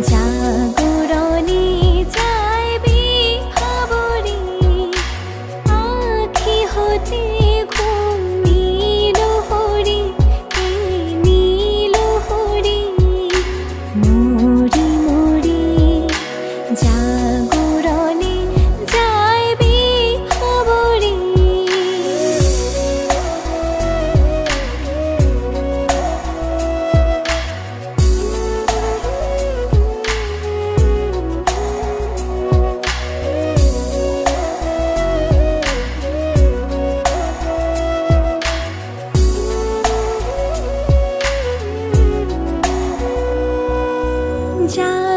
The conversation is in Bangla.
জাগরণে যাইবি খবরে, আখি হতে ঘুম নীল হরি, নীল হরি মরি মরি। জাগরণে যাইবি খবরে। যা